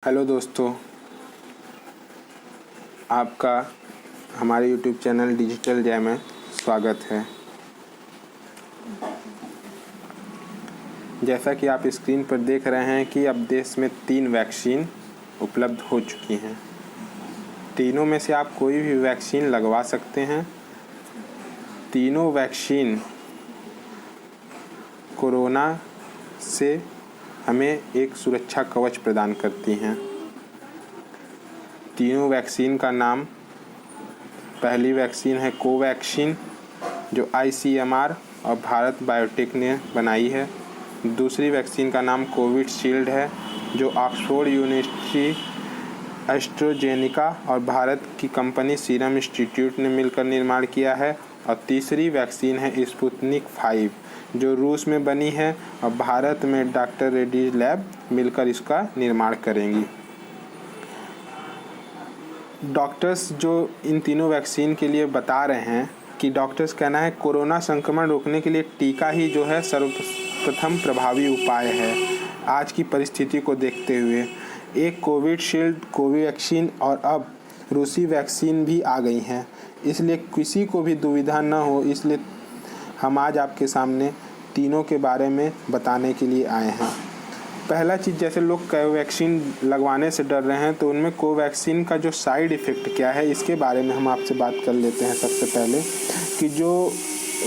Hello दोस्तों, आपका हमारे यूट्यूब चैनल डिजिटल जय में स्वागत है। जैसा कि आप स्क्रीन पर देख रहे हैं कि अब देश में 3 वैक्सीन उपलब्ध हो चुकी हैं। तीनों में से आप कोई भी वैक्सीन लगवा सकते हैं। तीनों वैक्सीन कोरोना से हमें एक सुरक्षा कवच प्रदान करती हैं। तीनों वैक्सीन का नाम, पहली वैक्सीन है कोवैक्सीन जो ICMR और भारत बायोटेक ने बनाई है। दूसरी वैक्सीन का नाम कोविशील्ड है जो ऑक्सफोर्ड यूनिवर्सिटी, एस्ट्राजेनेका और भारत की कंपनी सीरम इंस्टीट्यूट ने मिलकर निर्माण किया है। और तीसरी वैक्सीन है स्पुतनिक 5 जो रूस में बनी है और भारत में डॉक्टर रेड्डीज लैब मिलकर इसका निर्माण करेंगी। डॉक्टर्स जो इन तीनों वैक्सीन के लिए बता रहे हैं कि डॉक्टर्स कहना है कोरोना संक्रमण रोकने के लिए टीका ही जो है सर्वप्रथम प्रभावी उपाय है। आज की परिस्थिति को देखते हुए एक कोविशील्ड, कोवैक्सीन और अब रूसी वैक्सीन भी आ गई हैं, इसलिए किसी को भी दुविधा न हो, इसलिए हम आज आपके सामने तीनों के बारे में बताने के लिए आए हैं। पहला चीज़, जैसे लोग कोवैक्सीन लगवाने से डर रहे हैं तो उनमें कोवैक्सीन का जो साइड इफ़ेक्ट क्या है इसके बारे में हम आपसे बात कर लेते हैं। सबसे पहले कि जो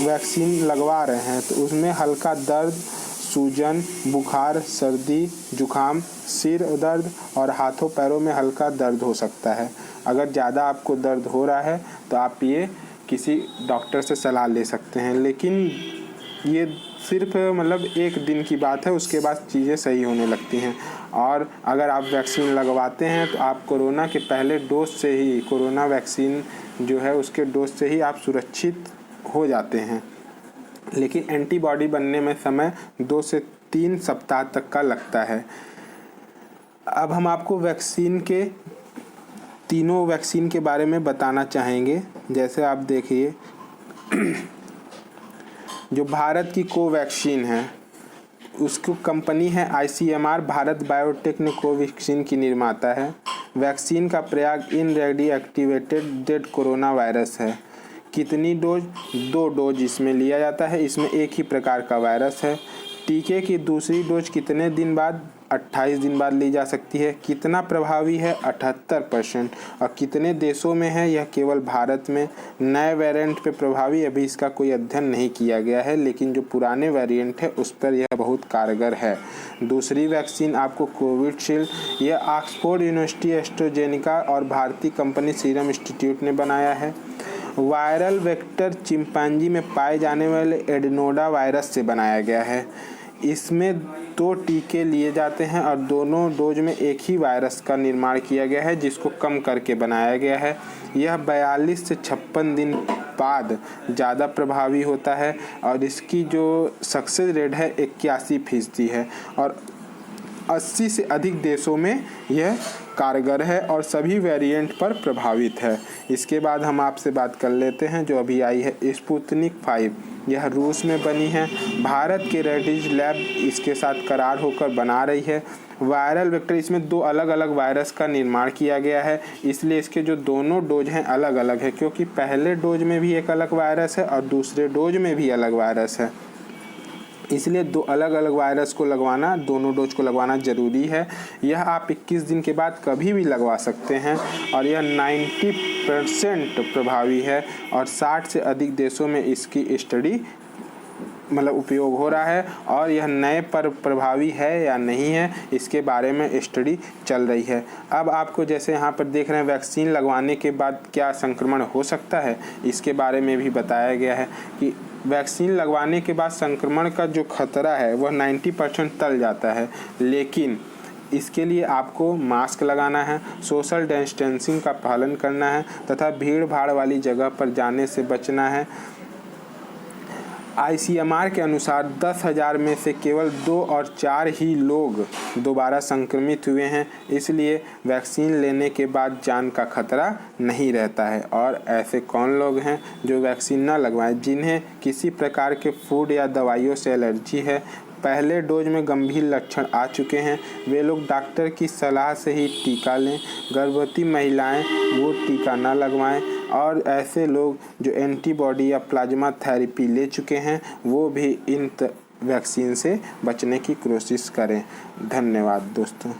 वैक्सीन लगवा रहे हैं तो उसमें हल्का दर्द, सूजन, बुखार, सर्दी, जुखाम, सिर दर्द और हाथों पैरों में हल्का दर्द हो सकता है। अगर ज़्यादा आपको दर्द हो रहा है तो आप ये किसी डॉक्टर से सलाह ले सकते हैं, लेकिन ये सिर्फ एक दिन की बात है, उसके बाद चीज़ें सही होने लगती हैं। और अगर आप वैक्सीन लगवाते हैं तो आप कोरोना के पहले डोज से ही, कोरोना वैक्सीन जो है उसके डोज से ही आप सुरक्षित हो जाते हैं, लेकिन एंटीबॉडी बनने में समय 2 से 3 सप्ताह तक का लगता है। अब हम आपको तीनों वैक्सीन के बारे में बताना चाहेंगे। जैसे आप देखिए, जो भारत की कोवैक्सीन है उसको कंपनी है ICMR, भारत बायोटेक ने कोवैक्सीन की निर्माता है। वैक्सीन का प्रयोग in ready activated dead corona virus है। कितनी डोज? 2 डोज इसमें लिया जाता है। इसमें एक ही प्रकार का वायरस है। टीके की दूसरी डोज कितने दिन बाद? 28 दिन बाद ली जा सकती है। कितना प्रभावी है? 78%। और कितने देशों में है? यह केवल भारत में। नए वेरिएंट पे प्रभावी अभी इसका कोई अध्ययन नहीं किया गया है, लेकिन जो पुराने वेरिएंट है उस पर यह बहुत कारगर है। दूसरी वैक्सीन आपको कोविशील्ड, यह ऑक्सफोर्ड यूनिवर्सिटी, एस्ट्राजेनेका और भारतीय कंपनी सीरम इंस्टीट्यूट ने बनाया है। वायरल वेक्टर चिंपैंजी में पाए जाने वाले एडेनोडा वायरस से बनाया गया है। इसमें 2 टीके लिए जाते हैं और दोनों डोज में एक ही वायरस का निर्माण किया गया है जिसको कम करके बनाया गया है। यह 42 से 56 दिन बाद ज़्यादा प्रभावी होता है और इसकी जो सक्सेस रेट है 81% है और 80 से अधिक देशों में यह कारगर है और सभी वेरिएंट पर प्रभावित है। इसके बाद हम आपसे बात कर लेते हैं जो अभी आई है स्पुतनिक 5। यह रूस में बनी है। भारत के रेड्डीज लैब इसके साथ करार होकर बना रही है। वायरल वेक्टर, इसमें 2 अलग अलग वायरस का निर्माण किया गया है, इसलिए इसके जो दोनों डोज हैं अलग अलग है, क्योंकि पहले डोज में भी एक अलग वायरस है और दूसरे डोज में भी अलग वायरस है, इसलिए 2 अलग अलग वायरस को लगवाना, दोनों डोज को लगवाना ज़रूरी है। यह आप 21 दिन के बाद कभी भी लगवा सकते हैं और यह 90% प्रभावी है और 60 से अधिक देशों में इसकी स्टडी उपयोग हो रहा है और यह नए पर प्रभावी है या नहीं है इसके बारे में स्टडी चल रही है। अब आपको जैसे यहाँ पर देख रहे हैं वैक्सीन लगवाने के बाद क्या संक्रमण हो सकता है, इसके बारे में भी बताया गया है कि वैक्सीन लगवाने के बाद संक्रमण का जो खतरा है वह 90% टल जाता है, लेकिन इसके लिए आपको मास्क लगाना है, सोशल डिस्टेंसिंग का पालन करना है तथा भीड़ भाड़ वाली जगह पर जाने से बचना है। ICMR के अनुसार 10,000 में से केवल 2 और 4 ही लोग दोबारा संक्रमित हुए हैं, इसलिए वैक्सीन लेने के बाद जान का खतरा नहीं रहता है। और ऐसे कौन लोग हैं जो वैक्सीन न लगवाएं? जिन्हें किसी प्रकार के फूड या दवाइयों से एलर्जी है, पहले डोज में गंभीर लक्षण आ चुके हैं वे लोग डॉक्टर की सलाह से ही टीका लें। गर्भवती महिलाएं वो टीका न लगवाएं और ऐसे लोग जो एंटीबॉडी या प्लाज्मा थेरेपी ले चुके हैं वो भी इन वैक्सीन से बचने की कोशिश करें। धन्यवाद दोस्तों।